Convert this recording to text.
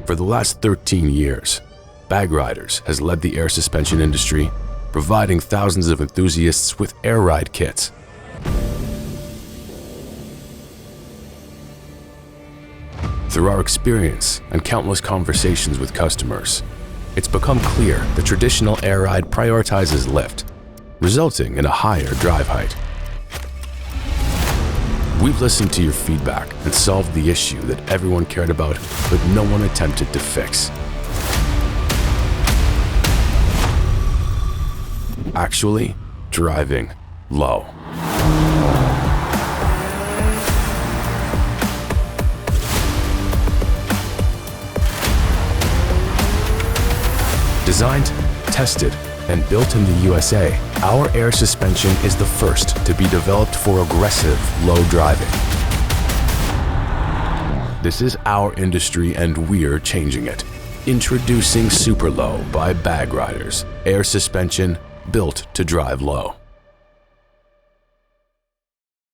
For the last 13 years, Bag Riders has led the air suspension industry, providing thousands of enthusiasts with air ride kits. Through our experience and countless conversations with customers, it's become clear the traditional air ride prioritizes lift, resulting in a higher drive height. We've listened to your feedback and solved the issue that everyone cared about, but no one attempted to fix. Actually, driving low. Designed, tested, and built in the USA, our air suspension is the first to be developed for aggressive low driving. This is our industry and we're changing it. Introducing Super Low by Bag Riders, air suspension built to drive low.